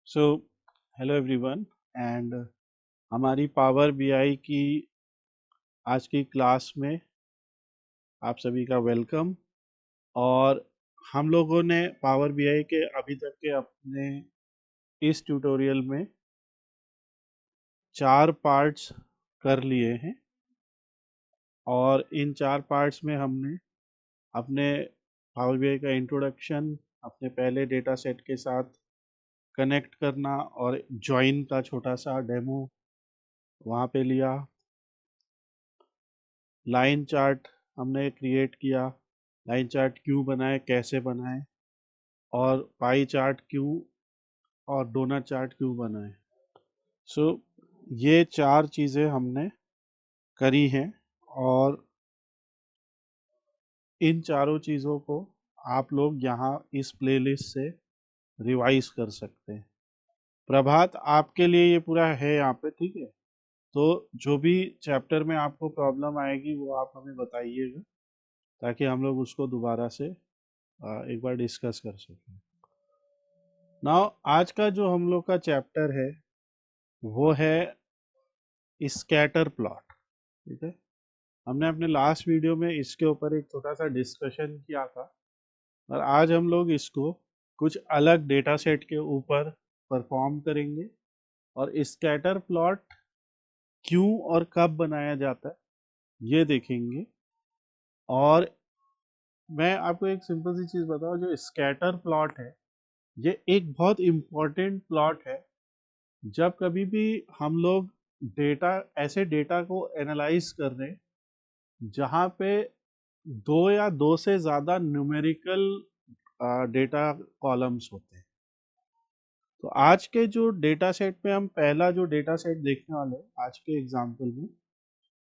So hello everyone and हमारी power BI की आज की क्लास में आप सभी का वेलकम। और हम लोगों ने पावर बीआई के अभी तक के अपने इस ट्यूटोरियल में 4 पार्ट्स कर लिए हैं और इन 4 पार्ट्स में हमने अपने पावर बीआई का इंट्रोडक्शन, अपने पहले डेटा सेट के साथ कनेक्ट करना और ज्वाइन का छोटा सा डेमो वहाँ पे लिया। लाइन चार्ट हमने क्रिएट किया, लाइन चार्ट क्यों बनाए, कैसे बनाए, और पाई चार्ट क्यों और डोनट चार्ट क्यों बनाए। सो ये 4 चीज़ें हमने करी हैं और इन चारों चीज़ों को आप लोग यहाँ इस प्लेलिस्ट से रिवाइज कर सकते हैं। प्रभात, आपके लिए ये पूरा है यहाँ पे, ठीक है? तो जो भी चैप्टर में आपको प्रॉब्लम आएगी वो आप हमें बताइएगा ताकि हम लोग उसको दोबारा से एक बार डिस्कस कर सकें। नाउ आज का जो हम लोग का चैप्टर है वो है स्कैटर प्लॉट, ठीक है? हमने अपने लास्ट वीडियो में इसके ऊपर एक छोटा सा डिस्कशन किया था और आज हम लोग इसको कुछ अलग डेटा सेट के ऊपर परफॉर्म करेंगे और स्कैटर प्लॉट क्यों और कब बनाया जाता है ये देखेंगे। और मैं आपको एक सिंपल सी चीज़ बताऊं, जो स्कैटर प्लॉट है ये एक बहुत इम्पोर्टेंट प्लॉट है। जब कभी भी हम लोग ऐसे डेटा को एनालाइज कर रहे हैं जहाँ पे दो या दो से ज़्यादा न्यूमेरिकल डेटा कॉलम्स होते हैं, तो आज के जो डेटा सेट में हम पहला जो डेटा सेट देखने वाले हैं आज के एग्जाम्पल में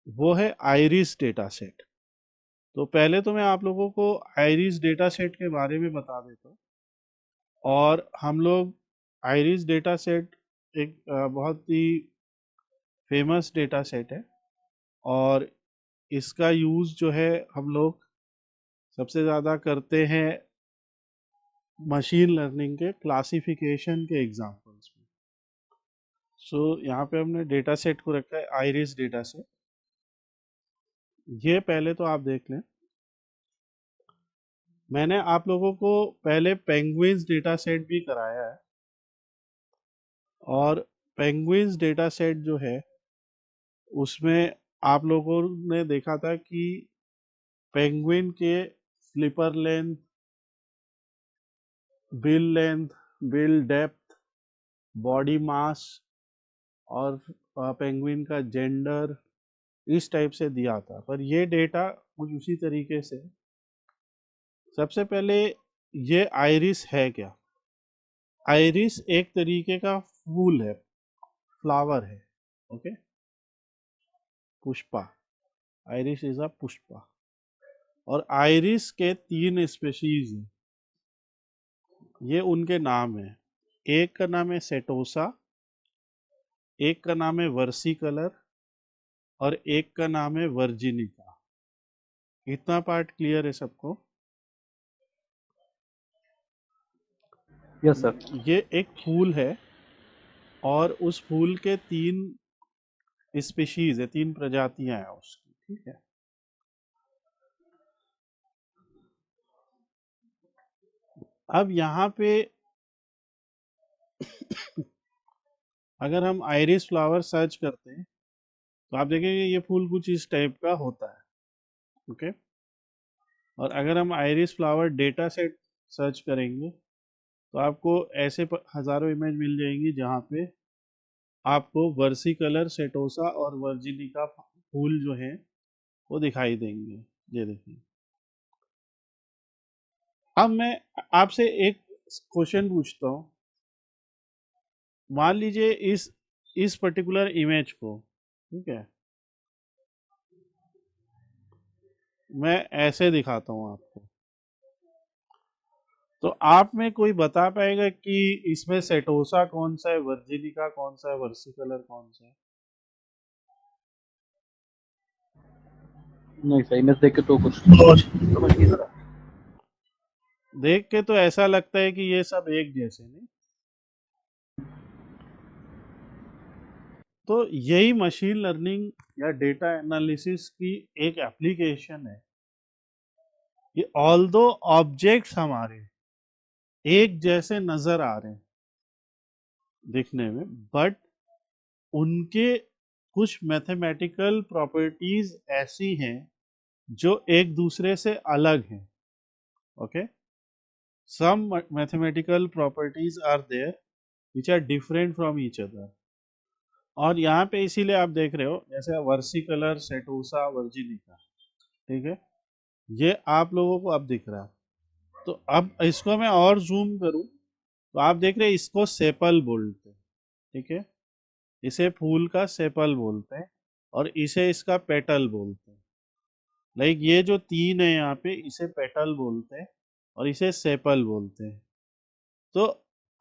वो है आइरिस डेटा सेट। तो पहले तो मैं आप लोगों को आइरिस डेटा सेट के बारे में बता देता हूँ। और हम लोग आइरिस डेटा सेट एक बहुत ही फेमस डेटा सेट है और इसका यूज़ जो है हम लोग सबसे ज़्यादा करते हैं मशीन लर्निंग के क्लासिफिकेशन के एग्जांपल्स में। सो यहाँ पे हमने डेटा सेट को रखा है आइरिस डेटा सेट। ये पहले तो आप देख लें, मैंने आप लोगों को पहले पेंगुइन्स डेटा सेट भी कराया है और पेंगुइन्स डेटा सेट जो है उसमें आप लोगों ने देखा था कि पेंगुइन के flipper length, bill depth, body mass और पेंगुइन का जेंडर इस टाइप से दिया था। पर ये डेटा कुछ उसी तरीके से, सबसे पहले ये आइरिस है क्या? आइरिस एक तरीके का फूल है, फ्लावर है, okay? Pushpa, iris is a Pushpa. और आइरिस के 3 स्पेशीज हैं, ये उनके नाम है। एक का नाम है सेटोसा, एक का नाम है वर्सी कलर और एक का नाम है वर्जिनिका। इतना पार्ट क्लियर है सबको? Yes sir. ये एक फूल है और उस फूल के 3 स्पीशीज है, 3 प्रजातियां हैं उसकी, ठीक है? अब यहाँ पे अगर हम आइरिस फ्लावर सर्च करते हैं तो आप देखेंगे ये फूल कुछ इस टाइप का होता है, ओके? और अगर हम iris flower data set search करेंगे तो आपको ऐसे हजारों इमेज मिल जाएंगी जहाँ पे आपको वर्सी कलर, सेटोसा और वर्जिनिका फूल जो है वो दिखाई देंगे। ये देखिए। अब मैं आपसे एक क्वेश्चन पूछता हूँ। मान लीजिए इस पर्टिकुलर इमेज को, ठीक है, मैं ऐसे दिखाता हूँ आपको, तो आप में कोई बता पाएगा कि इसमें सेटोसा कौन सा है, वर्जिनिका कौन सा है, वर्सी कलर कौन सा है? नहीं सर, इमेज देख के तो कुछ समझ नहीं सर। देख के तो ऐसा लगता है कि ये सब एक जैसे नहीं। तो यही मशीन लर्निंग या डेटा एनालिसिस की एक एप्लीकेशन है कि ऑल्दो ऑब्जेक्ट्स हमारे एक जैसे नजर आ रहे हैं दिखने में, बट उनके कुछ मैथमेटिकल प्रॉपर्टीज ऐसी हैं जो एक दूसरे से अलग हैं. Okay, some mathematical properties are there which are different from each other. और यहाँ पे इसीलिए आप देख रहे हो जैसे वर्सिकलर, सेटोसा, वर्जिनिका, ठीक है, ये आप लोगों को अब दिख रहा है. तो अब इसको मैं और जूम करूं तो आप देख रहे हैं इसको सेपल बोलते हैं. ठीक है, इसे फूल का सेपल बोलते हैं और इसे इसका पेटल बोलते हैं. लाइक ये जो तीन है यहाँ पे, इसे पेटल बोलते हैं और इसे सेपल बोलते हैं. तो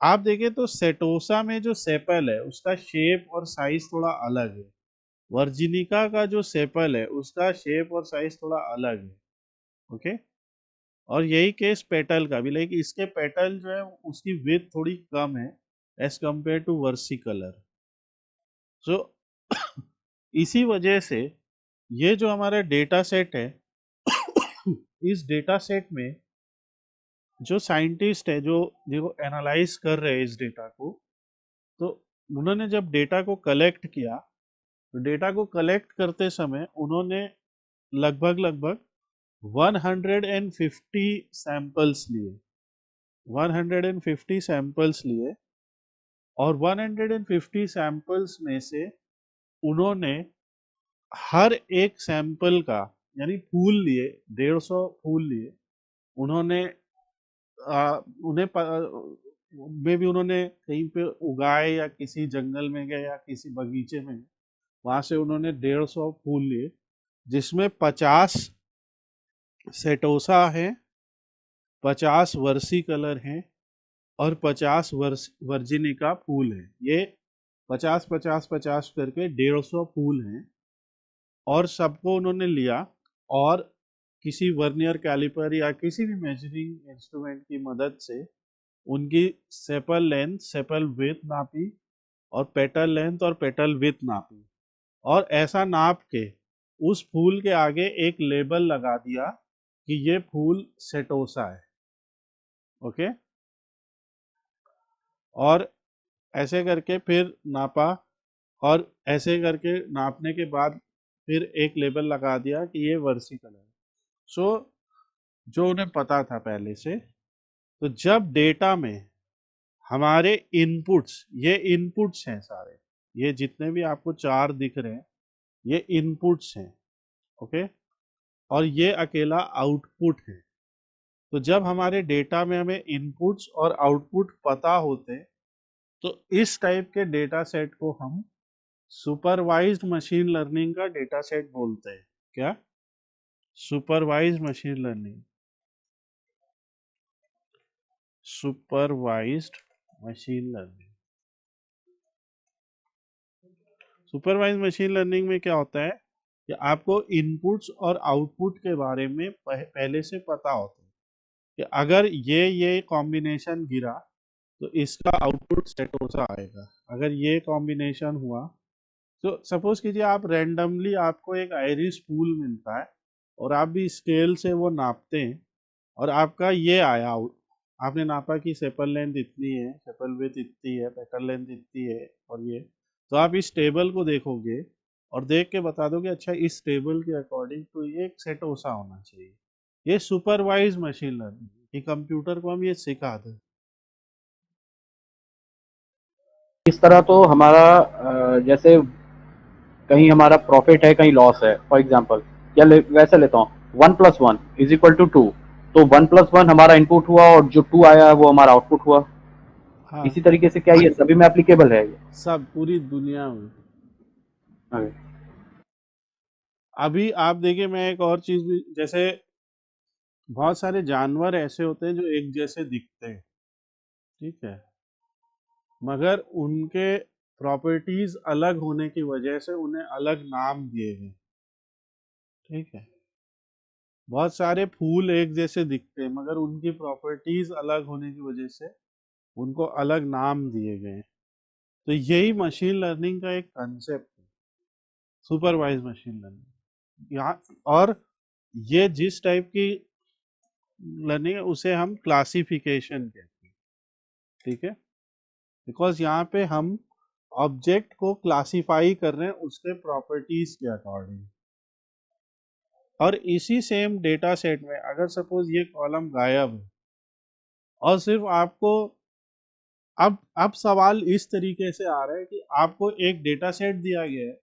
आप देखें तो सेटोसा में जो सेपल है उसका शेप और साइज थोड़ा अलग है. वर्जिनिका का जो सेपल है उसका शेप और साइज थोड़ा अलग है. ओके, और यही केस पेटल का भी. लाइक इसके पेटल जो है उसकी विड्थ थोड़ी कम है एज कंपेयर टू वर्सिकलर. सो इसी वजह से ये जो हमारा डेटा सेट है इस डेटा सेट में जो साइंटिस्ट है जो देखो एनालाइज कर रहे हैं इस डेटा को, तो उन्होंने जब डेटा को कलेक्ट किया तो डेटा को कलेक्ट करते समय उन्होंने लगभग लगभग 150 सैंपल्स लिए. 150 सैंपल्स लिए और 150 सैंपल्स में से उन्होंने हर एक सैंपल का, यानी फूल लिए, 150 फूल लिए उन्होंने, उन्हें में भी उन्होंने कहीं पे उगाए या किसी जंगल में गए या किसी बगीचे में, वहां से उन्होंने 150 फूल लिए जिसमें 50 सेटोसा है, 50 वर्सी कलर हैं और 50 वर्जिनिका फूल हैं. ये 50 50 50 करके 150 फूल हैं और सबको उन्होंने लिया और किसी वर्नियर कैलिपर या किसी भी मेजरिंग इंस्ट्रूमेंट की मदद से उनकी सेपल लेंथ, सेपल विड्थ नापी और पेटल लेंथ और पेटल विड्थ नापी और ऐसा नाप के उस फूल के आगे एक लेबल लगा दिया कि ये फूल सेटोसा है. ओके, और ऐसे करके फिर नापा और ऐसे करके नापने के बाद फिर एक लेबल लगा दिया कि ये वर्सिकल है. सो जो उन्हें पता था पहले से. तो जब डेटा में हमारे इनपुट्स, ये इनपुट्स हैं सारे, ये जितने भी आपको चार दिख रहे हैं ये इनपुट्स हैं. ओके, और ये अकेला आउटपुट है. तो जब हमारे डेटा में हमें इनपुट्स और आउटपुट पता होते तो इस टाइप के डेटा सेट को हम सुपरवाइज्ड मशीन लर्निंग का डेटा सेट बोलते हैं. क्या? Supervised machine learning. Supervised machine learning. Supervised machine learning में क्या होता है कि आपको इनपुट्स और आउटपुट के बारे में पहले से पता होता है कि अगर ये कॉम्बिनेशन गिरा तो इसका आउटपुट सेटोसा आएगा. अगर ये कॉम्बिनेशन हुआ तो सपोज कीजिए आप रैंडमली, आपको एक आयरिस फूल मिलता है और आप भी स्केल से वो नापते हैं और आपका ये आया आउट. आपने नापा कि सेपल लेंथ इतनी है, सेपल विड्थ इतनी है, पेटल लेंथ इतनी है और ये, तो आप इस टेबल को देखोगे और देख के बता दोगे अच्छा इस टेबल के अकॉर्डिंग तो ये एक सेटोसा होना चाहिए. ये सुपरवाइज मशीन लर्निंग कि कंप्यूटर को हम ये सिखा दें. इस तरह तो हमारा जैसे कहीं हमारा प्रॉफिट है, कहीं लॉस है, फॉर एग्जाम्पल या वैसे लेता हूँ 1+1 = 2, तो 1+1 हमारा इनपुट हुआ और जो 2 आया वो हमारा आउटपुट हुआ. हाँ, इसी तरीके से क्या ये सभी में एप्लीकेबल है ये? सब पूरी दुनिया में. Okay. अभी आप देखिए, मैं एक और चीज भी, जैसे बहुत सारे जानवर ऐसे होते हैं जो एक जैसे दिखते हैं, ठीक है, मगर उनके प्रॉपर्टीज अलग होने की वजह से उन्हें अलग नाम दिए गए. ठीक है, बहुत सारे फूल एक जैसे दिखते हैं मगर उनकी प्रॉपर्टीज अलग होने की वजह से उनको अलग नाम दिए गए. तो यही मशीन लर्निंग का एक कंसेप्ट है, सुपरवाइज मशीन लर्निंग। यहाँ और ये जिस टाइप की लर्निंग है उसे हम क्लासिफिकेशन कहते हैं, ठीक है। बिकॉज यहाँ पे हम ऑब्जेक्ट को क्लासिफाई कर रहे हैं उसके प्रॉपर्टीज के अकॉर्डिंग। और इसी सेम डेटा सेट में अगर सपोज ये कॉलम गायब है और सिर्फ आपको अब सवाल इस तरीके से आ रहा है कि आपको एक डेटा सेट दिया गया है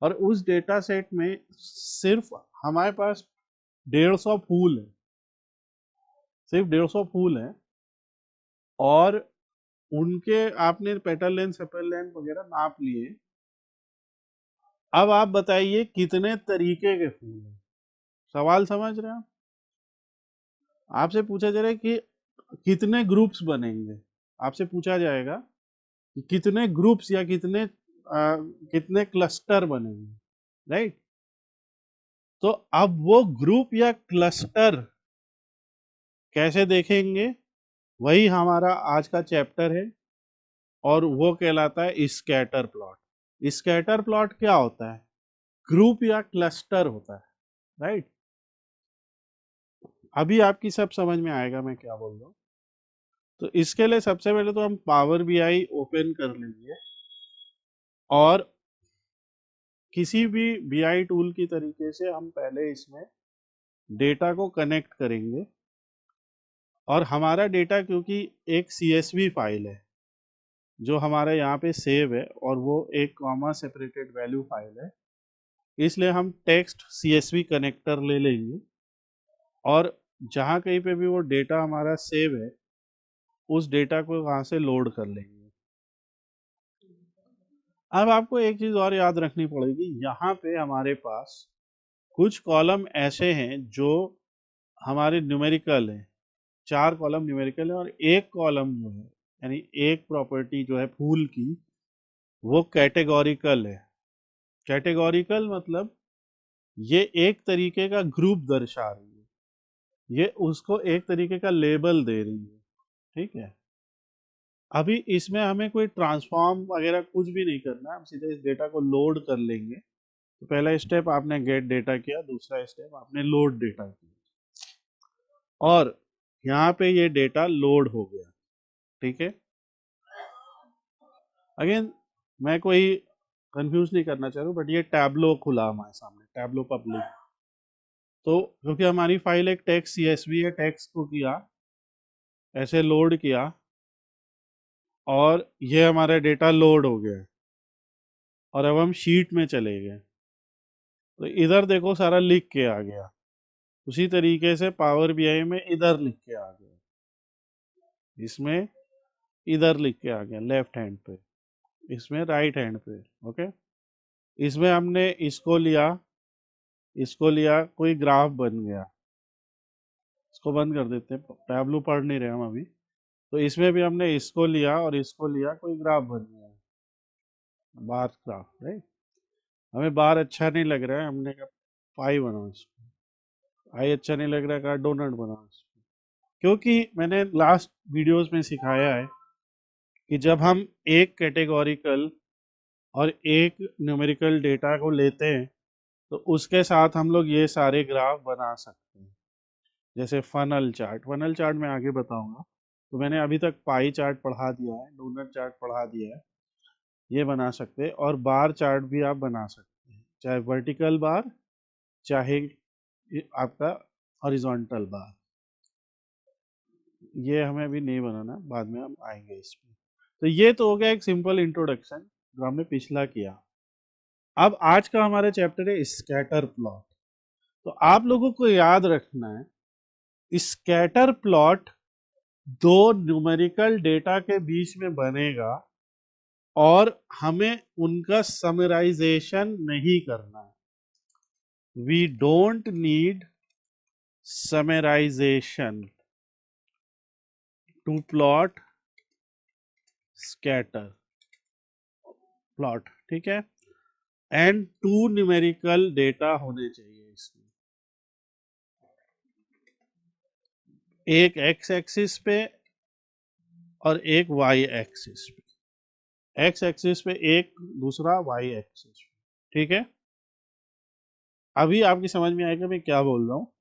और उस डेटा सेट में सिर्फ हमारे पास 150 फूल है, सिर्फ 150 फूल है, और उनके आपने पेटल लेंथ सेपल लेंथ वगैरह नाप लिए। अब आप बताइए कितने तरीके के फूल हैं। सवाल समझ रहे हैं आप? आपसे पूछा जा रहा है कि कितने ग्रुप्स बनेंगे। आपसे पूछा जाएगा कि कितने ग्रुप्स या कितने क्लस्टर बनेंगे, राइट। तो अब वो ग्रुप या क्लस्टर कैसे देखेंगे, वही हमारा आज का चैप्टर है, और वो कहलाता है स्कैटर प्लॉट। स्कैटर प्लॉट क्या होता है? ग्रुप या क्लस्टर होता है, राइट। अभी आपकी सब समझ में आएगा मैं क्या बोल रहा हूँ। तो इसके लिए सबसे पहले तो हम पावर बीआई ओपन कर लेंगे और किसी भी बीआई टूल की तरीके से हम पहले इसमें डेटा को कनेक्ट करेंगे। और हमारा डेटा क्योंकि एक सीएसवी फाइल है जो हमारा यहाँ पे सेव है और वो एक कॉमा सेपरेटेड वैल्यू फाइल है, इसलिए हम टेक्स्ट सीएसवी कनेक्टर ले लेंगे और जहाँ कहीं पे भी वो डेटा हमारा सेव है उस डेटा को वहाँ से लोड कर लेंगे। अब आपको एक चीज़ और याद रखनी पड़ेगी, यहाँ पे हमारे पास कुछ कॉलम ऐसे हैं जो हमारे न्यूमेरिकल हैं, 4 कॉलम न्यूमेरिकल है और एक कॉलम जो है यानी एक प्रॉपर्टी जो है फूल की वो कैटेगोरिकल है। कैटेगोरिकल मतलब ये एक तरीके का ग्रुप दर्शा रही है, ये उसको एक तरीके का लेबल दे रही है, ठीक है। अभी इसमें हमें कोई ट्रांसफॉर्म वगैरह कुछ भी नहीं करना है, हम सीधे इस डेटा को लोड कर लेंगे। तो पहला स्टेप आपने गेट डेटा किया, दूसरा स्टेप आपने लोड डेटा किया और यहाँ पे ये डेटा लोड हो गया, ठीक है। अगेन मैं कोई कंफ्यूज नहीं करना चाह रहा हूँ, बट ये टैब्लो खुला हमारे सामने, टैब्लो पब्लिक। तो क्योंकि हमारी फाइल एक टेक्स्ट सीएसवी है, टेक्स्ट को किया ऐसे लोड किया और ये हमारा डेटा लोड हो गया और अब हम शीट में चले गए। तो इधर देखो सारा लिख के आ गया, उसी तरीके से पावर बीआई में इधर लिख के आ गया, इसमें इधर लिख के आ गया लेफ्ट हैंड पे, इसमें राइट हैंड पे, ओके। इसमें हमने इसको लिया कोई ग्राफ बन गया। इसको बंद कर देते हैं, टैब्लू पढ़ नहीं रहे हम अभी। तो इसमें भी हमने इसको लिया और इसको लिया, कोई ग्राफ बन गया, बार ग्राफ, राइट। हमें बार अच्छा नहीं लग रहा है, हमने कहा पाई बनाओ इसको, पाई अच्छा नहीं लग रहा है, कहा डोनट बनाओ इसको। क्योंकि मैंने लास्ट वीडियोस में सिखाया है कि जब हम एक कैटेगोरिकल और एक न्यूमेरिकल डेटा को लेते हैं तो उसके साथ हम लोग ये सारे ग्राफ बना सकते हैं। जैसे फनल चार्ट मैं आगे बताऊंगा। तो मैंने अभी तक पाई चार्ट पढ़ा दिया है, डोनट चार्ट पढ़ा दिया है, ये बना सकते हैं। और बार चार्ट भी आप बना सकते हैं, चाहे वर्टिकल बार चाहे आपका हॉरिजॉन्टल बार। ये हमें अभी नहीं बनाना, बाद में हम आएंगे इसमें। तो ये तो हो गया एक सिंपल इंट्रोडक्शन जो हमने पिछला किया। अब आज का हमारा चैप्टर है स्कैटर प्लॉट। तो आप लोगों को याद रखना है स्कैटर प्लॉट दो न्यूमेरिकल डेटा के बीच में बनेगा और हमें उनका समराइजेशन नहीं करना है। We don't need summarization to plot scatter plot, ठीक है। एंड टू न्यूमेरिकल डेटा होने चाहिए इसमें, एक एक्स एक्सिस पे और एक वाई एक्सिस पे। एक्स एक्सिस पे एक, दूसरा वाई एक्सिस पे, ठीक है। अभी आपकी समझ में आएगा मैं क्या बोल रहा हूँ।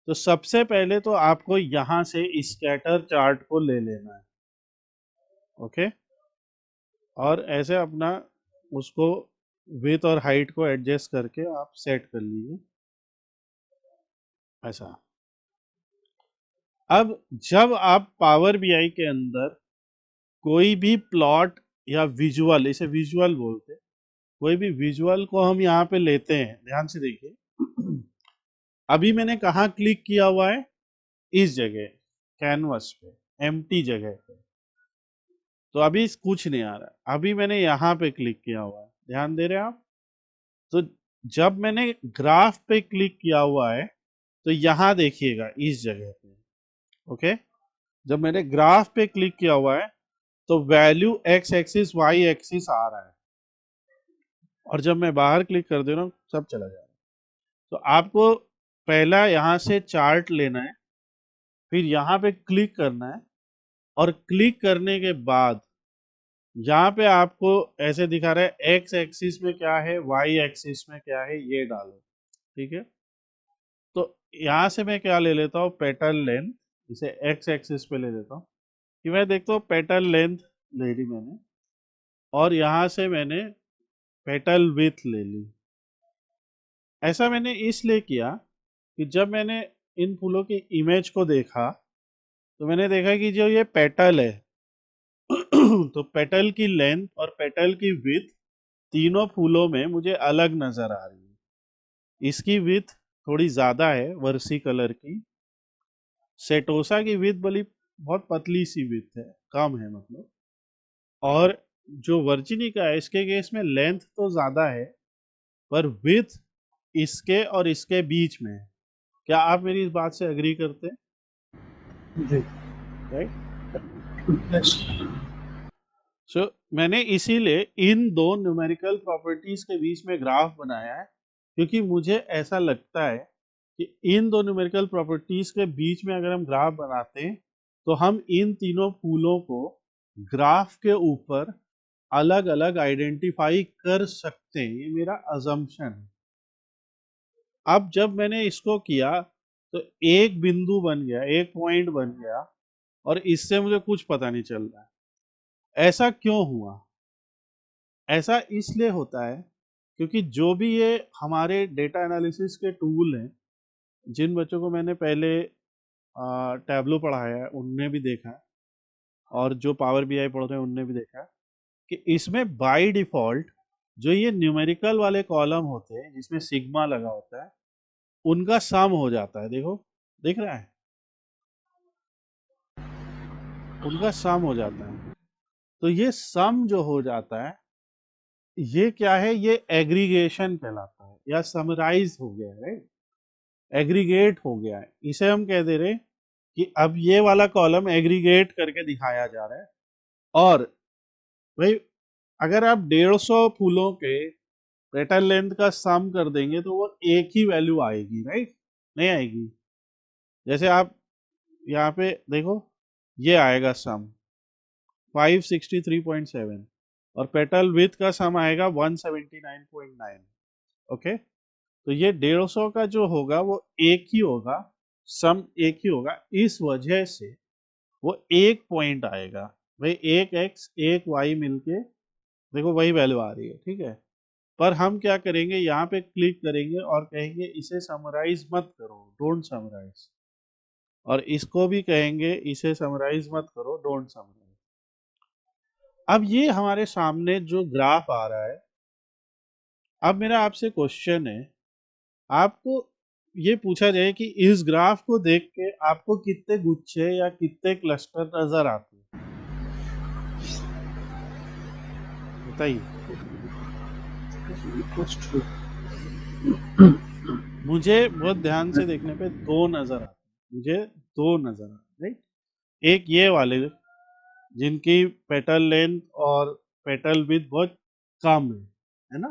तो सबसे पहले तो आपको यहां से स्कैटर चार्ट को ले लेना है, ओके। और ऐसे अपना उसको विड्थ और हाइट को एडजस्ट करके आप सेट कर लीजिए ऐसा। अब जब आप पावर बीआई के अंदर कोई भी प्लॉट या विजुअल, इसे विजुअल बोलते हैं, कोई भी विजुअल को हम यहाँ पे लेते हैं, ध्यान से देखिए। अभी मैंने कहा क्लिक किया हुआ है, इस जगह कैनवस पे, एम्प्टी जगह पे। तो अभी कुछ नहीं आ रहा, अभी मैंने यहाँ पे क्लिक किया हुआ है, ध्यान दे रहे हैं आप। तो जब मैंने ग्राफ पे क्लिक किया हुआ है तो यहाँ देखिएगा इस जगह पे, ओके। जब मैंने ग्राफ पे क्लिक किया हुआ है तो value X axis Y axis आ रहा है, और जब मैं बाहर क्लिक कर दे रहा हूँ सब चला जा रहा है। तो आपको पहला यहाँ से चार्ट लेना है, फिर यहाँ पे क्लिक करना है, और क्लिक करने के बाद यहाँ पे आपको ऐसे दिखा रहा है एक्स एक्सिस में क्या है, वाई एक्सिस में क्या है, ये डालो, ठीक है। तो यहाँ से मैं क्या ले लेता हूँ, पेटल लेंथ, इसे एक्स एक्सिस पे ले लेता हूँ कि मैं देखता हूँ पेटल लेंथ ले ली मैंने, और यहाँ से मैंने पेटल विड्थ ले ली। ऐसा मैंने इसलिए किया कि जब मैंने इन फूलों की इमेज को देखा तो मैंने देखा कि जो ये पेटल है तो पेटल की लेंथ और पेटल की विड्थ तीनों फूलों में मुझे अलग नजर आ रही है। इसकी विड्थ थोड़ी ज्यादा है वर्सी कलर की, सेटोसा की विड्थ बड़ी बहुत पतली सी विड्थ है, कम है मतलब। और जो वर्जिनी का है इसके केस में लेंथ तो ज्यादा है पर विड्थ इसके और इसके बीच में है। क्या आप मेरी इस बात से एग्री करते हैं? जी। राइट। सो मैंने इसीलिए इन दो न्यूमेरिकल प्रॉपर्टीज के बीच में ग्राफ बनाया है, क्योंकि मुझे ऐसा लगता है कि इन दो न्यूमेरिकल प्रॉपर्टीज के बीच में अगर हम ग्राफ बनाते हैं तो हम इन तीनों फूलों को ग्राफ के ऊपर अलग अलग आइडेंटिफाई कर सकते हैं, ये मेरा अजम्पशन है। अब जब मैंने इसको किया तो एक बिंदु बन गया, एक पॉइंट बन गया, और इससे मुझे कुछ पता नहीं चल रहा है। ऐसा क्यों हुआ? ऐसा इसलिए होता है क्योंकि जो भी ये हमारे डेटा एनालिसिस के टूल हैं, जिन बच्चों को मैंने पहले टैब्लो पढ़ाया है उनने भी देखा है, और जो पावर बीआई पढ़ रहे हैं उनने भी देखा है कि इसमें बाय डिफॉल्ट जो ये न्यूमेरिकल वाले कॉलम होते हैं जिसमें सिग्मा लगा होता है उनका सम हो जाता है। देखो, दिख रहा है, उनका सम हो जाता है। तो ये सम जो हो जाता है ये क्या है, ये एग्रीगेशन कहलाता है या समराइज हो गया है, एग्रीगेट हो गया है। इसे हम कह दे रहे कि अब ये वाला कॉलम एग्रीगेट करके दिखाया जा रहा है। और भाई अगर आप 150 फूलों के पेटल लेंथ का सम कर देंगे तो वो एक ही वैल्यू आएगी, राइट? नहीं आएगी। जैसे आप यहाँ पे देखो, ये आएगा सम 563.7 और पेटल विड्थ का सम आएगा 179.9, ओके। तो ये 150 का जो होगा वो एक ही होगा, सम एक ही होगा, इस वजह से वो एक पॉइंट आएगा। भाई एक एक्स एक वाई मिलके देखो वही वैल्यू आ रही है, ठीक है। पर हम क्या करेंगे, यहाँ पे क्लिक करेंगे और कहेंगे इसे समराइज मत करो, डोंट समराइज, और इसको भी कहेंगे इसे समराइज मत करो, डोंट समराइज। अब ये हमारे सामने जो ग्राफ आ रहा है, अब मेरा आपसे क्वेश्चन है, आपको ये पूछा जाए कि इस ग्राफ को देख के आपको कितने गुच्छे या कितने क्लस्टर नजर आते हैं, बताइए। मुझे बहुत ध्यान से देखने पे दो नजर आते हैं, मुझे दो नजर आते हैं, राइट। एक ये वाले जिनकी पेटल लेंथ और पेटल विड्थ बहुत कम है ना।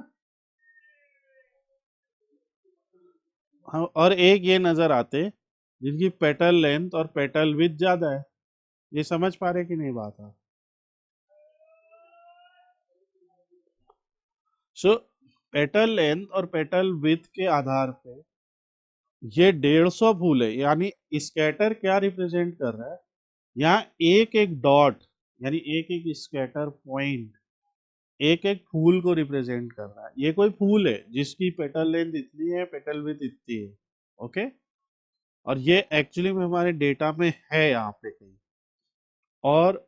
हाँ, और एक ये नजर आते जिनकी पेटल लेंथ और पेटल विड्थ ज्यादा है। ये समझ पा रहे कि नहीं बात आप? सो पेटल लेंथ और पेटल विड्थ के आधार पे ये 150 फूल है, यानी स्कैटर क्या रिप्रेजेंट कर रहा है, यहाँ एक एक डॉट यानी एक एक स्कैटर पॉइंट एक एक फूल को रिप्रेजेंट कर रहा है। ये कोई फूल है जिसकी पेटल लेंथ इतनी है, पेटल विड्थ इतनी है, ओके। और ये एक्चुअली में हमारे डेटा में है यहाँ पे कहीं, और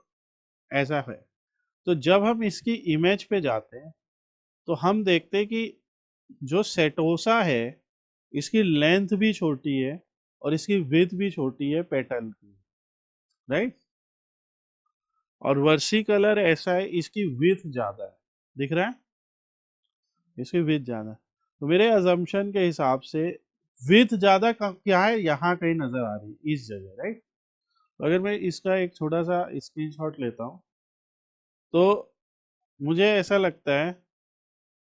ऐसा है। तो जब हम इसकी इमेज पे जाते हैं तो हम देखते हैं कि जो सेटोसा है इसकी लेंथ भी छोटी है और इसकी विड्थ भी छोटी है पेटल की, राइट। और वर्सी कलर ऐसा है, इसकी विड्थ ज्यादा है, दिख रहा है, इसकी विड्थ ज्यादा है। तो मेरे अजम्पशन के हिसाब से विड्थ ज्यादा क्या है, यहाँ कहीं नजर आ रही है इस जगह, राइट। तो अगर मैं इसका एक छोटा सा स्क्रीनशॉट लेता हूँ तो मुझे ऐसा लगता है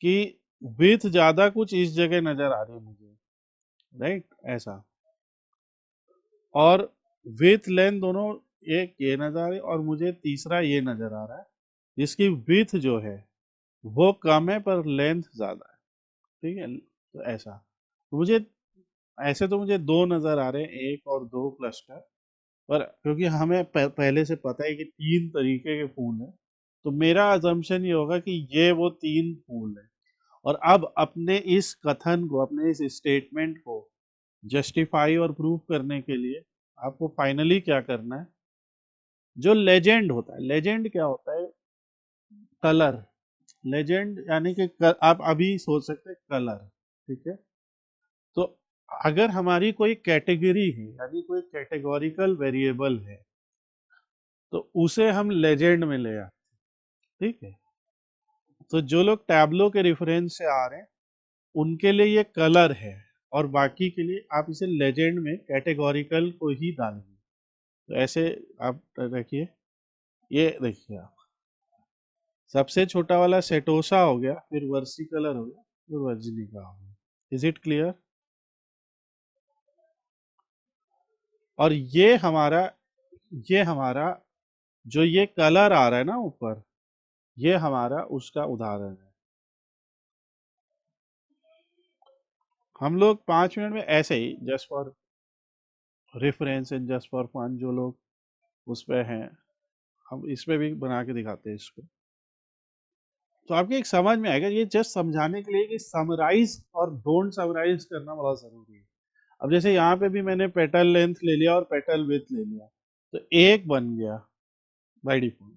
कि विड्थ ज्यादा कुछ इस जगह नजर आ रही है मुझे, राइट, ऐसा। और विड्थ लेंथ दोनों, एक ये नजर आ रही है और मुझे तीसरा ये नजर आ रहा है, जिसकी विड्थ जो है वो कम है पर लेंथ ज्यादा है, ठीक है। तो ऐसा, तो मुझे ऐसे तो मुझे दो नजर आ रहे हैं, एक और दो क्लस्टर, पर क्योंकि हमें पहले से पता है कि तीन तरीके के फूल हैं, तो मेरा अजम्पशन ये होगा कि ये वो तीन फूल हैं। और अब अपने इस कथन को, अपने इस स्टेटमेंट को जस्टिफाई और प्रूव करने के लिए आपको फाइनली क्या करना है, जो लेजेंड होता है, लेजेंड क्या होता है, कलर। लेजेंड यानी कि आप अभी सोच सकते हैं कलर, ठीक है। तो अगर हमारी कोई कैटेगरी है यानी कोई कैटेगोरिकल वेरिएबल है तो उसे हम लेजेंड में ले आते हैं, ठीक है। तो जो लोग टैब्लो के रेफरेंस से आ रहे हैं उनके लिए ये कलर है, और बाकी के लिए आप इसे लेजेंड में कैटेगोरिकल को ही डालेंगे। तो ऐसे आप रखिए, ये देखिए आप, सबसे छोटा वाला सेटोसा हो गया, फिर वर्सी कलर हो गया, फिर वर्जिनिका हो गया। Is it clear? और ये हमारा जो ये कलर आ रहा है ना ऊपर, ये हमारा उसका उदाहरण है। हम लोग 5 मिनट में ऐसे ही just for reference and just for fun, जो लोग उस पे हैं, हम इस पे भी बना के दिखाते हैं इसको, तो आपके एक समझ में आएगा। ये जस्ट समझाने के लिए कि समराइज और डोंट समराइज करना बड़ा जरूरी है। अब जैसे यहाँ पे भी मैंने पेटल लेंथ ले लिया और पेटल विड्थ ले लिया, तो एक बन गया बाय डिफॉल्ट।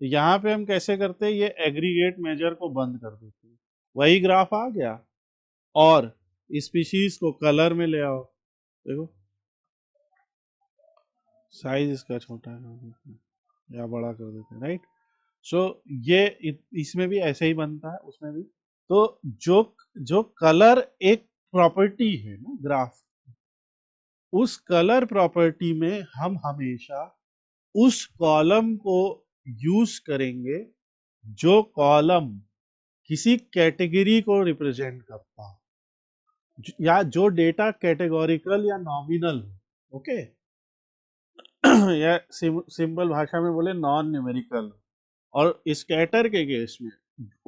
तो यहाँ पे हम कैसे करते हैं, ये एग्रीगेट मेजर को बंद कर देते हैं, वही ग्राफ आ गया। और स्पीशीज को कलर में ले आओ, देखो साइज इसका छोटा कर देते हैं या बड़ा कर देते हैं, राइट। सो ये इसमें भी ऐसे ही बनता है, उसमें भी। तो जो जो कलर एक प्रॉपर्टी है ना ग्राफ, उस कलर प्रॉपर्टी में हम हमेशा उस कॉलम को यूज करेंगे जो कॉलम किसी कैटेगरी को रिप्रेजेंट करता हो, या जो डेटा कैटेगोरिकल या नॉमिनल हो, ओके। या सिंपल भाषा में बोले नॉन न्यूमेरिकल। और स्कैटर के केस में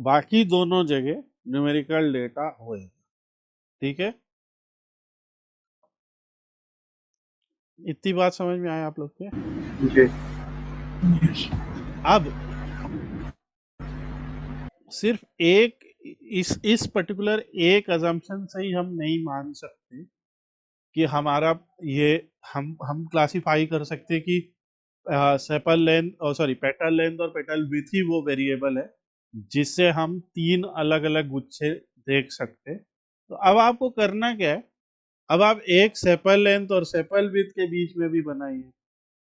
बाकी दोनों जगह न्यूमेरिकल डेटा होएगा, ठीक है। इतनी बात समझ में आया आप लोग के? जी। अब सिर्फ एक इस पर्टिकुलर एक अजम्पशन से ही हम नहीं मान सकते कि हमारा ये हम क्लासिफाई कर सकते कि सेपल लेंथ और सॉरी पेटल लेंथ और पेटल विड्थ ही वो वेरिएबल है जिससे हम तीन अलग अलग गुच्छे देख सकते। तो अब आपको करना क्या है, अब आप एक सेपल लेंथ और सेपल विड्थ के बीच में भी बनाइए,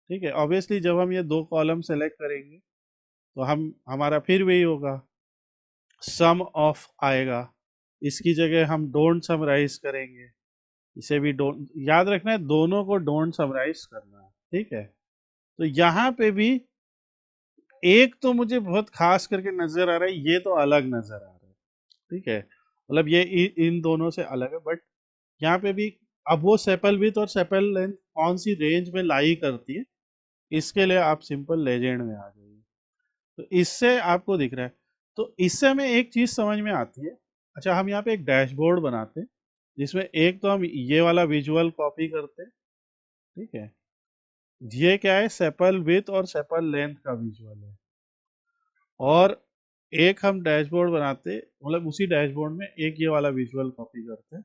ठीक है। ऑब्वियसली जब हम ये दो कॉलम सेलेक्ट करेंगे तो हम हमारा फिर वही होगा, सम ऑफ आएगा, इसकी जगह हम डोंट समराइज करेंगे, इसे भी डोंट, याद रखना है दोनों को डोंट समराइज करना है, ठीक है। तो यहाँ पे भी एक तो मुझे बहुत खास करके नजर आ रहा है, ये तो अलग नजर आ रहा है, ठीक है, मतलब ये इन दोनों से अलग है। बट यहाँ पे भी अब वो सेपल विड्थ और सेपल लेंथ कौन सी रेंज में लाई करती है, इसके लिए आप सिंपल लेजेंड में आ जाइए। तो इससे आपको दिख रहा है तो इससे हमें एक चीज समझ में आती है। अच्छा, हम यहाँ पे एक डैशबोर्ड बनाते हैं जिसमें एक तो हम ये वाला विजुअल कॉपी करते हैं, ठीक है। ये क्या है, सेपल विथ और सेपल लेंथ का विजुअल है। और एक हम डैशबोर्ड बनाते, मतलब उसी डैशबोर्ड में एक ये वाला विजुअल कॉपी करते हैं।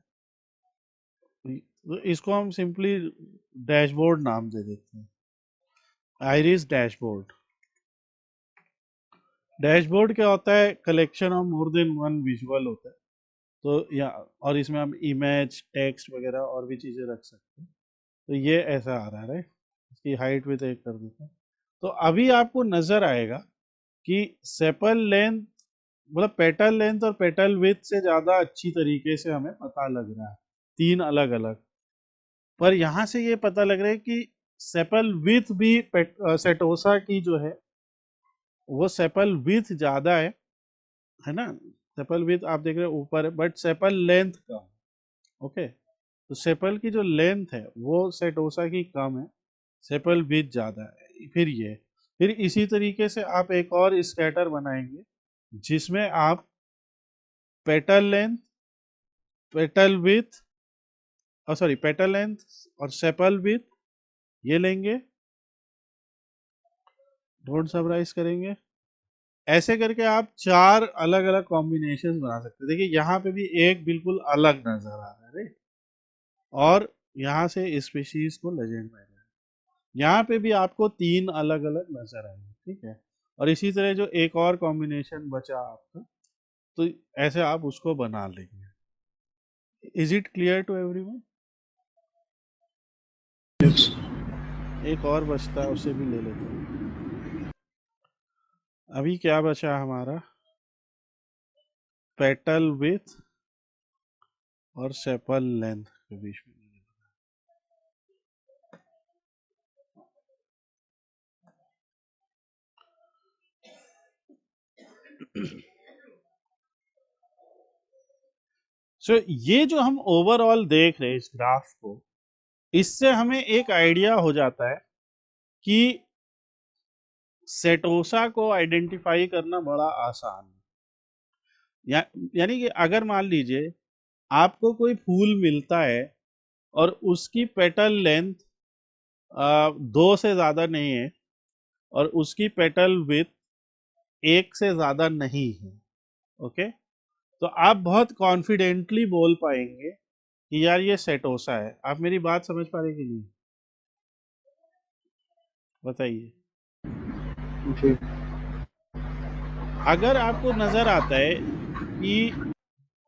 तो इसको हम सिंपली डैशबोर्ड नाम दे देते हैं, आइरिस डैशबोर्ड। डैशबोर्ड क्या होता है, collection of more than one visual होता है। तो या और इसमें हम इमेज, टेक्स्ट वगैरह और भी चीजें रख सकते हैं। तो ये ऐसा आ रहा है, राइट। इसकी हाइट भी तय कर देते हैं। तो अभी आपको नजर आएगा कि सेपल लेंथ, मतलब पेटल लेंथ और पेटल विड्थ से ज्यादा अच्छी तरीके से हमें पता लग रहा है, तीन अलग अलग। पर यहाँ से ये पता लग रहा है कि सेपल विड्थ भी सेटोसा की जो है वो सेपल विड्थ ज्यादा है ना। सेपल विड्थ आप देख रहे हो ऊपर है, but sepal length come. Okay, तो सेपल की जो लेंथ है वो सेटोसा की कम है, सेपल विड्थ ज्यादा है। फिर इसी तरीके से आप एक और स्कैटर बनाएंगे जिसमें आप पेटल लेंथ, पेटल विड्थ, और सॉरी पेटल लेंथ और सेपल विड्थ ये लेंगे, डोंट समराइज करेंगे। ऐसे करके आप चार अलग अलग कॉम्बिनेशन बना सकते हैं। देखिए यहाँ पे भी एक बिल्कुल अलग नजर आ रहा है, राइट। और यहाँ से स्पीशीज को लेजेंड में यहाँ पे भी आपको तीन अलग अलग नजर आएंगे, ठीक है। और इसी तरह जो एक और कॉम्बिनेशन बचा आपका, तो ऐसे आप उसको बना लेंगे। Is it clear to everyone? Yes. एक और बचता है, उसे भी ले लेते हैं। अभी क्या बचा हमारा, पेटल विथ और सेपल लेंथ के बीच में। सो ये जो हम ओवरऑल देख रहे हैं इस ग्राफ को, इससे हमें एक आइडिया हो जाता है कि सेटोसा को आइडेंटिफाई करना बड़ा आसान है। यानी कि अगर मान लीजिए आपको कोई फूल मिलता है और उसकी पेटल लेंथ 2 से ज्यादा नहीं है और उसकी पेटल विड्थ 1 से ज्यादा नहीं है, ओके, तो आप बहुत कॉन्फिडेंटली बोल पाएंगे कि यार ये सेटोसा है। आप मेरी बात समझ पा रहे कि नहीं, बताइए। जी। अगर आपको नजर आता है कि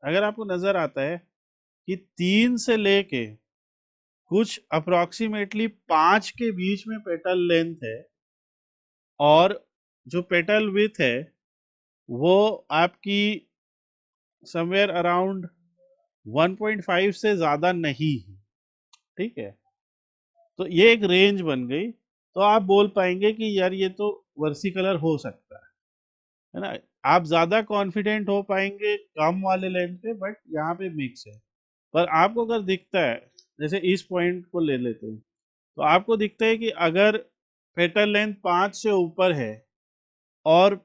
अगर आपको नजर आता है कि 3 से लेके कुछ अप्रोक्सीमेटली 5 के बीच में पेटल लेंथ है और जो पेटल विड्थ है वो आपकी समवेयर अराउंड 1.5 से ज्यादा नहीं है, ठीक है। तो ये एक रेंज बन गई। तो आप बोल पाएंगे कि यार ये तो वर्सिकलर हो सकता है ना। आप ज्यादा कॉन्फिडेंट हो पाएंगे कम वाले लेंथ पे, बट यहाँ पे मिक्स है। पर आपको अगर दिखता है, जैसे इस पॉइंट को ले लेते हैं, तो आपको दिखता है कि अगर पेटल लेंथ 5 से ऊपर है और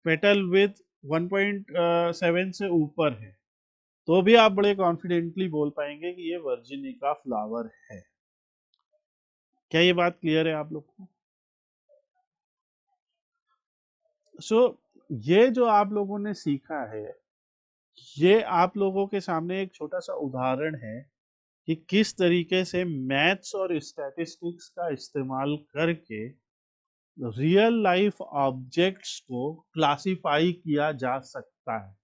पेटल विड्थ 1.7 से ऊपर है, तो भी आप बड़े कॉन्फिडेंटली बोल पाएंगे कि ये वर्जिनिका फ्लावर है। क्या ये बात क्लियर है आप लोग को? सो ये जो आप लोगों ने सीखा है, ये आप लोगों के सामने एक छोटा सा उदाहरण है कि किस तरीके से मैथ्स और स्टैटिस्टिक्स का इस्तेमाल करके रियल लाइफ ऑब्जेक्ट्स को क्लासिफाई किया जा सकता है,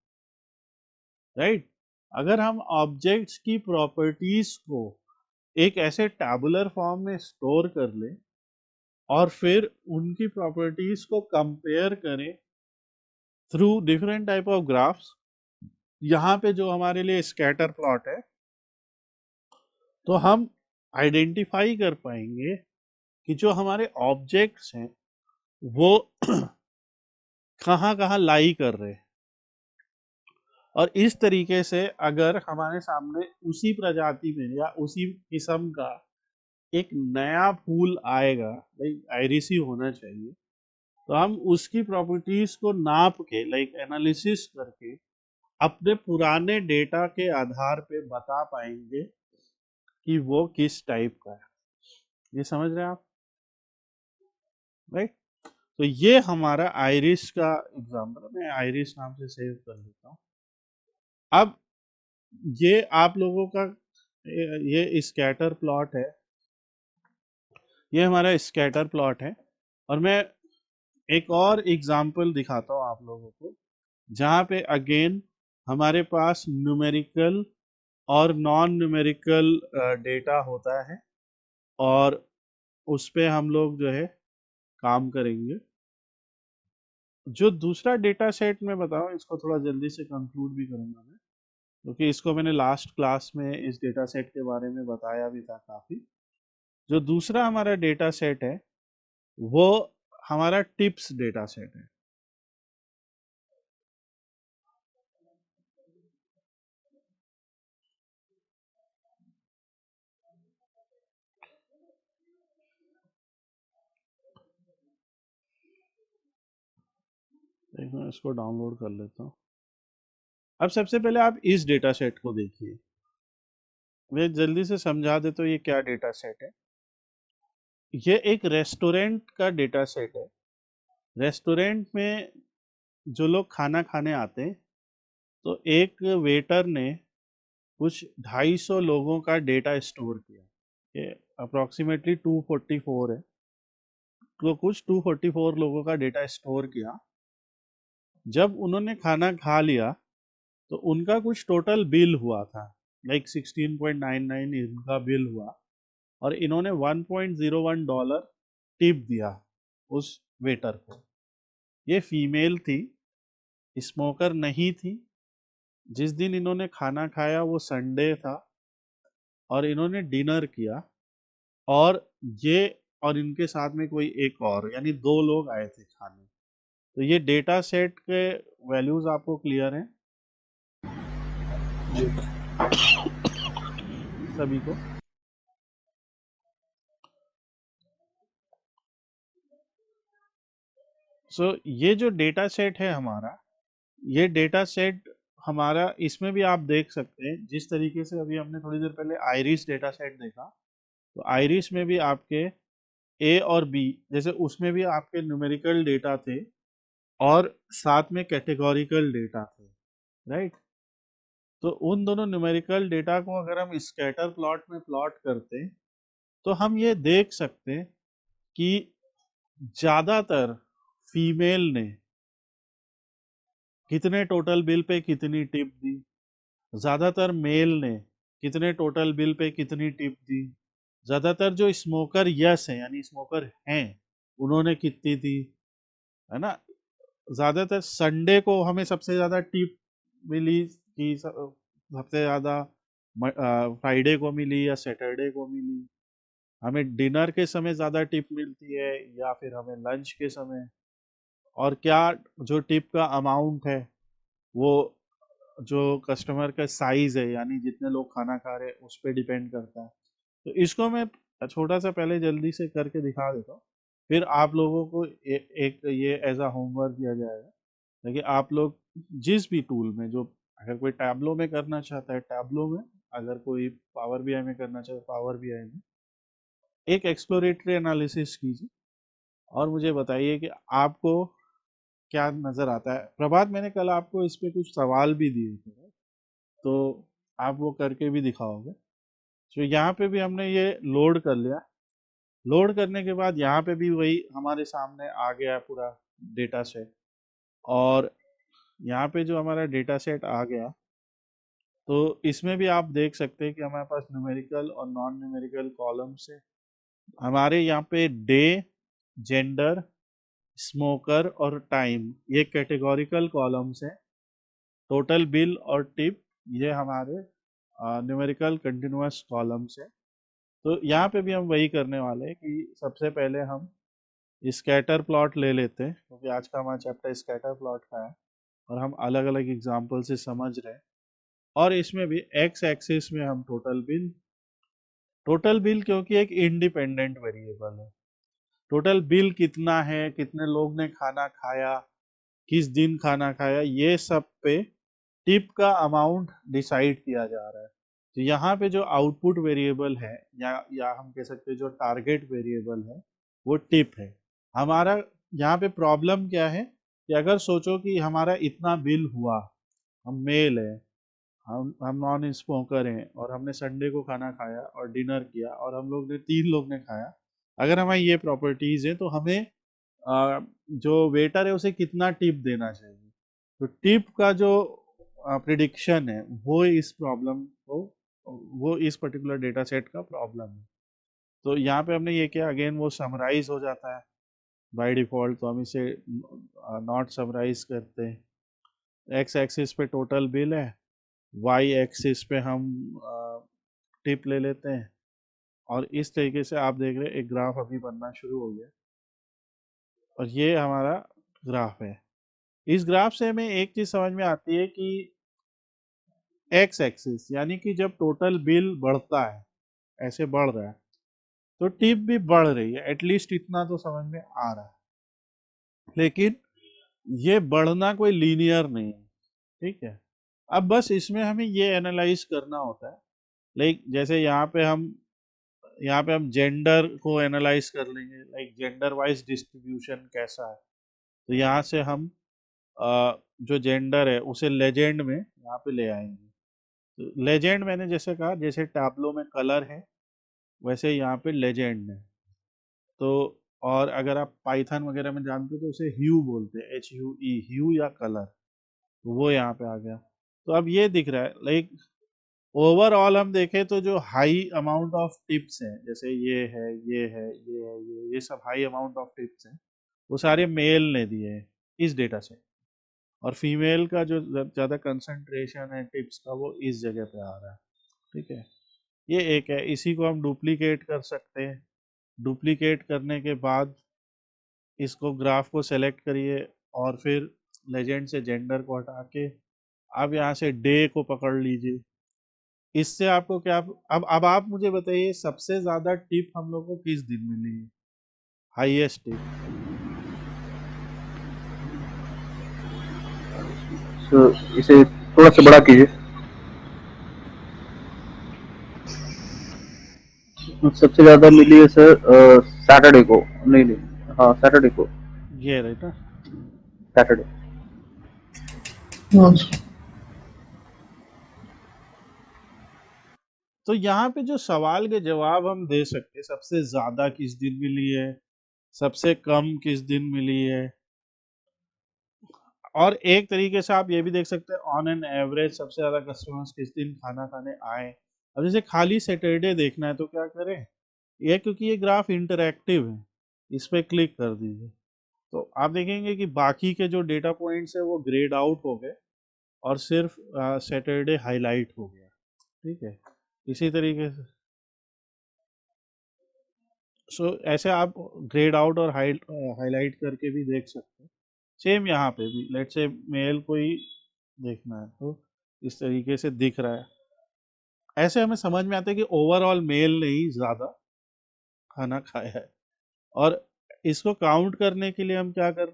राइट। अगर हम ऑब्जेक्ट्स की प्रॉपर्टीज को एक ऐसे टैबुलर फॉर्म में स्टोर कर लें और फिर उनकी प्रॉपर्टीज को कंपेयर करें through different type of graphs, यहाँ पे जो हमारे लिए स्कैटर प्लॉट है, तो हम आइडेंटिफाई कर पाएंगे कि जो हमारे ऑब्जेक्ट्स हैं वो कहाँ कहाँ लाई कर रहे हैं। और इस तरीके से अगर हमारे सामने उसी प्रजाति में या उसी किस्म का एक नया फूल आएगा, भाई आइरिस ही होना चाहिए, तो हम उसकी प्रॉपर्टीज को नाप के लाइक एनालिसिस करके अपने पुराने डेटा के आधार पे बता पाएंगे कि वो किस टाइप का है। ये समझ रहे हैं आप, राइट? तो ये हमारा आइरिस का एग्जाम्पल, मैं आइरिस नाम से सेव कर लेता हूँ। अब ये आप लोगों का ये स्कैटर प्लॉट है, ये हमारा स्कैटर प्लॉट है। और मैं एक और एग्जाम्पल दिखाता हूँ आप लोगों को, जहाँ पे अगेन हमारे पास न्यूमेरिकल और नॉन न्यूमेरिकल डेटा होता है, और उस पे हम लोग जो है काम करेंगे। जो दूसरा डेटा सेट मैं बताऊँ, इसको थोड़ा जल्दी से कंक्लूड भी करूँगा मैं, क्योंकि इसको मैंने लास्ट क्लास में इस डेटा सेट के बारे में बताया भी था काफ़ी। जो दूसरा हमारा डेटा सेट है वो हमारा टिप्स डेटा सेट है। एक मैं इसको डाउनलोड कर लेता हूँ। अब सबसे पहले आप इस डेटा सेट को देखिए, मैं जल्दी से समझा देता हूँ ये क्या डेटा सेट है। ये एक रेस्टोरेंट का डेटा सेट है। रेस्टोरेंट में जो लोग खाना खाने आते हैं, तो एक वेटर ने कुछ 250 लोगों का डेटा स्टोर किया। ये अप्रोक्सीमेटली 244 है, तो कुछ 244 लोगों का डेटा स्टोर किया। जब उन्होंने खाना खा लिया तो उनका कुछ टोटल बिल हुआ था, लाइक 16.99 इनका बिल हुआ, और इन्होंने $1.01 टिप दिया उस वेटर को। ये फीमेल थी, स्मोकर नहीं थी। जिस दिन इन्होंने खाना खाया वो संडे था, और इन्होंने डिनर किया, और ये और इनके साथ में कोई एक और, यानी 2 लोग आए थे खाने। तो ये डेटा सेट के वैल्यूज आपको क्लियर हैं सभी को? ये जो डेटा सेट है हमारा, ये डेटा सेट हमारा, इसमें भी आप देख सकते हैं जिस तरीके से अभी हमने थोड़ी देर पहले आइरिस डेटा सेट देखा, तो आइरिस में भी आपके ए और बी, जैसे उसमें भी आपके न्यूमेरिकल डेटा थे और साथ में कैटेगोरिकल डेटा थे, राइट? तो उन दोनों न्यूमेरिकल डेटा को अगर हम स्कैटर प्लॉट में प्लॉट करते हैं, तो हम ये देख सकते हैं कि ज्यादातर फीमेल ने कितने टोटल बिल पे कितनी टिप दी, ज्यादातर मेल ने कितने टोटल बिल पे कितनी टिप दी, ज्यादातर जो स्मोकर यस है यानी स्मोकर हैं उन्होंने कितनी दी, है ना? ज्यादातर संडे को हमें सबसे ज्यादा टिप मिली कि सबसे ज्यादा फ्राइडे को मिली या सैटरडे को मिली, हमें डिनर के समय ज्यादा टिप मिलती है या फिर हमें लंच के समय, और क्या जो टिप का अमाउंट है वो जो कस्टमर का साइज है यानी जितने लोग खाना खा रहे हैं उस पर डिपेंड करता है। तो इसको मैं छोटा सा पहले जल्दी से करके दिखा देता हूँ, फिर आप लोगों को एक ये एज अ होमवर्क दिया जाएगा। देखिए आप लोग जिस भी टूल में, जो अगर कोई टैबलो में करना चाहता है टैबलो में, अगर कोई पावर बीआई में करना चाहता है पावर बीआई में, एक एक्सप्लोरेटरी एनालिसिस कीजिए और मुझे बताइए कि आपको क्या नज़र आता है। प्रभात, मैंने कल आपको इस पे कुछ सवाल भी दिए थे, तो आप वो करके भी दिखाओगे। तो यहाँ पे भी हमने ये लोड कर लिया। लोड करने के बाद यहाँ पे भी वही हमारे सामने आ गया पूरा डेटा सेट, और यहाँ पे जो हमारा डेटा सेट आ गया, तो इसमें भी आप देख सकते हैं कि हमारे पास न्यूमेरिकल और नॉन न्यूमेरिकल कॉलम्स है। हमारे यहाँ पे डे, जेंडर, स्मोकर और टाइम ये कैटेगोरिकल कॉलम्स हैं। टोटल बिल और टिप ये हमारे न्यूमेरिकल कंटिन्यूअस कॉलम्स है। तो यहाँ पे भी हम वही करने वाले हैं कि सबसे पहले हम स्कैटर प्लॉट ले लेते हैं, क्योंकि आज का हमारा चैप्टर स्कैटर प्लॉट का है और हम अलग अलग एग्जाम्पल से समझ रहे हैं। और इसमें भी एक्स एक्सिस में हम टोटल बिल, टोटल बिल क्योंकि एक इंडिपेंडेंट वेरिएबल है, टोटल बिल कितना है, कितने लोग ने खाना खाया, किस दिन खाना खाया, ये सब पे टिप का अमाउंट डिसाइड किया जा रहा है। तो यहाँ पे जो आउटपुट वेरिएबल है या हम कह सकते हैं जो टारगेट वेरिएबल है वो टिप है हमारा। यहाँ पे प्रॉब्लम क्या है कि अगर सोचो कि हमारा इतना बिल हुआ, हम मेल है, हम नॉन स्मोकर हैं और हमने संडे को खाना खाया और डिनर किया और हम लोग ने 3 लोग ने खाया, अगर हमारी ये प्रॉपर्टीज है तो हमें जो वेटर है उसे कितना टिप देना चाहिए। तो टिप का जो प्रिडिक्शन है वो इस प्रॉब्लम को, वो इस पर्टिकुलर डेटा सेट का प्रॉब्लम है। तो यहाँ पे हमने ये किया, अगेन वो समराइज हो जाता है बाय डिफॉल्ट, तो हम इसे नॉट समराइज करते हैं। एक्स एक्सिस पे टोटल बिल है, वाई एक्सिस पे हम टिप ले लेते हैं, और इस तरीके से आप देख रहे हैं एक ग्राफ अभी बनना शुरू हो गया और ये हमारा ग्राफ है। इस ग्राफ से हमें एक चीज समझ में आती है कि एक्स एक्सिस यानी कि जब टोटल बिल बढ़ता है, ऐसे बढ़ रहा है, तो टिप भी बढ़ रही है, एटलीस्ट इतना तो समझ में आ रहा है। लेकिन ये बढ़ना कोई लीनियर नहीं है, ठीक है। अब बस इसमें हमें ये एनालाइज करना होता है, लाइक जैसे यहाँ पे हम जेंडर को एनालाइज कर लेंगे, लाइक जेंडर वाइज डिस्ट्रीब्यूशन कैसा है। तो यहाँ से हम जो जेंडर है उसे लेजेंड में यहाँ पे ले आएंगे। तो लेजेंड मैंने जैसे कहा, जैसे टैब्लो में कलर है वैसे यहाँ पे लेजेंड है। तो और अगर आप पाइथन वगैरह में जानते हो तो उसे ह्यू बोलते हैं, HUE, ह्यू या कलर, तो वो यहाँ पे आ गया। तो अब ये दिख रहा है, लाइक ओवरऑल हम देखें तो जो हाई अमाउंट ऑफ टिप्स हैं, जैसे ये है, ये है, ये है, ये सब हाई अमाउंट ऑफ टिप्स हैं, वो सारे मेल ने दिए हैं इस डेटा से, और फीमेल का जो ज़्यादा कंसंट्रेशन है टिप्स का वो इस जगह पे आ रहा है, ठीक है। ये एक है, इसी को हम डुप्लीकेट कर सकते हैं। डुप्लीकेट करने के बाद इसको ग्राफ को सेलेक्ट करिए और फिर लेजेंड से जेंडर को हटा के अब यहाँ से डे को पकड़ लीजिए। इससे आपको क्या, अब आप मुझे बताइए सबसे ज्यादा टिप हम लोग को किस दिन मिली है, हाईएस्ट टिप। तो इसे थोड़ा सा बड़ा कीजिए। सबसे ज्यादा मिली है सर सैटरडे को, नहीं, हाँ सैटरडे को, ये राइट ना। सैटरडे। तो यहाँ पे जो सवाल के जवाब हम दे सकते हैं, सबसे ज्यादा किस दिन मिली है, सबसे कम किस दिन मिली है, और एक तरीके से आप ये भी देख सकते हैं ऑन एन एवरेज सबसे ज्यादा कस्टमर्स किस दिन खाना खाने आए। अब जैसे खाली सैटरडे देखना है तो क्या करें, ये क्योंकि ये ग्राफ इंटरैक्टिव है, इस पर क्लिक कर दीजिए, तो आप देखेंगे कि बाकी के जो डेटा पॉइंट्स है वो ग्रेड आउट हो गए और सिर्फ सैटरडे हाईलाइट हो गया, ठीक है। इसी तरीके से ऐसे आप ग्रेड आउट और हाईलाइट करके भी देख सकते हैं। सेम यहाँ पे भी लेट्स से मेल को ही देखना है तो इस तरीके से दिख रहा है। ऐसे हमें समझ में आता है कि ओवरऑल मेल ने ही ज़्यादा खाना खाया है। और इसको काउंट करने के लिए हम क्या कर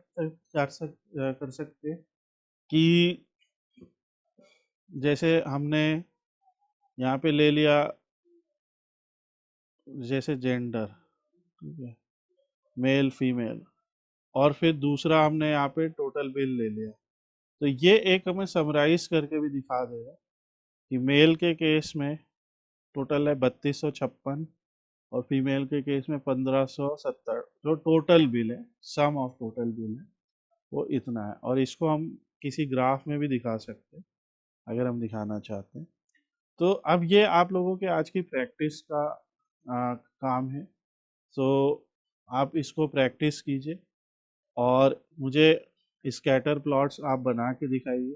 सकते हैं कि जैसे हमने यहाँ पे ले लिया जैसे जेंडर, ठीक है, मेल फीमेल, और फिर दूसरा हमने यहाँ पे टोटल बिल ले लिया। तो ये एक हमें समराइज करके भी दिखा देगा कि मेल के केस में टोटल है 3256 और फीमेल के केस में 1570, जो टोटल बिल है, सम ऑफ टोटल बिल है, वो इतना है। और इसको हम किसी ग्राफ में भी दिखा सकते हैं अगर हम दिखाना चाहते हैं। तो अब ये आप लोगों के आज की प्रैक्टिस का काम है, तो आप इसको प्रैक्टिस कीजिए और मुझे स्कैटर प्लॉट्स आप बना के दिखाइए।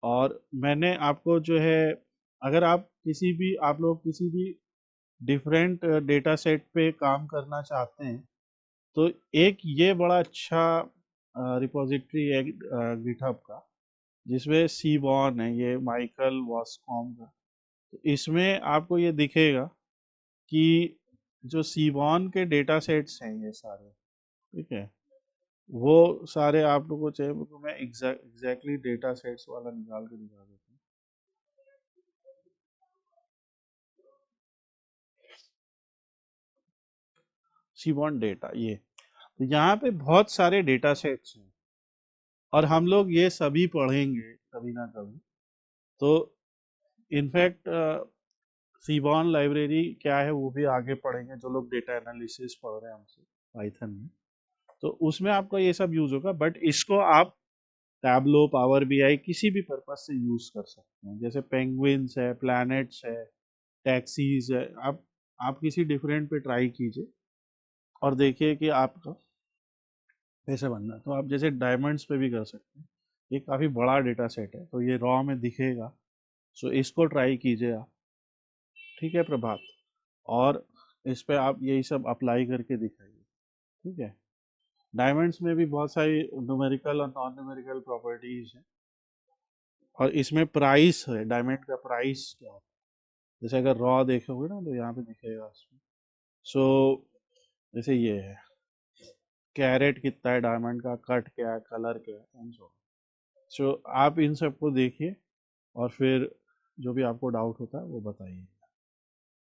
और मैंने आपको जो है, अगर आप लोग किसी भी डिफरेंट डेटा सेट पे काम करना चाहते हैं तो एक ये बड़ा अच्छा रिपोजिटरी है गिटहब का, जिसमें सीबॉर्न है, ये माइकल वॉस्कॉम का। तो इसमें आपको ये दिखेगा कि जो सीबॉन के डेटा सेट्स हैं ये सारे, ठीक है, वो सारे आप लोगों को चाहिए तो मैं एग्जैक्टली डेटा सेट्स वाला निकाल के दिखा देता हूँ। सीबॉन डेटा ये, तो यहाँ पे बहुत सारे डेटा सेट्स हैं और हम लोग ये सभी पढ़ेंगे कभी ना कभी। तो इनफैक्ट सीबॉन लाइब्रेरी क्या है वो भी आगे पढ़ेंगे, जो लोग डेटा एनालिसिस पढ़ रहे हैं हमसे पाइथन में, तो उसमें आपका ये सब यूज होगा। बट इसको आप टैबलो, पावर बीआई किसी भी पर्पज से यूज कर सकते हैं। जैसे पेंगुइन्स है, प्लैनेट्स है, टैक्सीज है, आप किसी डिफरेंट पे ट्राई कीजिए और देखिए कि आपका कैसे बनना है। तो आप जैसे डायमंड्स पे भी कर सकते हैं, ये काफ़ी बड़ा डेटा सेट है तो ये रॉ में दिखेगा, सो इसको ट्राई कीजिए आप, ठीक है प्रभात, और इस पे आप यही सब अप्लाई करके दिखाइए, ठीक है। डायमंड्स में भी बहुत सारी न्यूमेरिकल और नॉन न्यूमेरिकल प्रॉपर्टीज हैं और इसमें प्राइस है, डायमंड का प्राइस क्या होता है, जैसे अगर रॉ देखोगे ना तो यहाँ पे दिखेगा उसमें। सो जैसे ये है, कैरेट कितना है डायमंड का, कट क्या है, कलर क्या है, एंड सो आप इन सबको देखिए और फिर जो भी आपको डाउट होता है वो बताइए।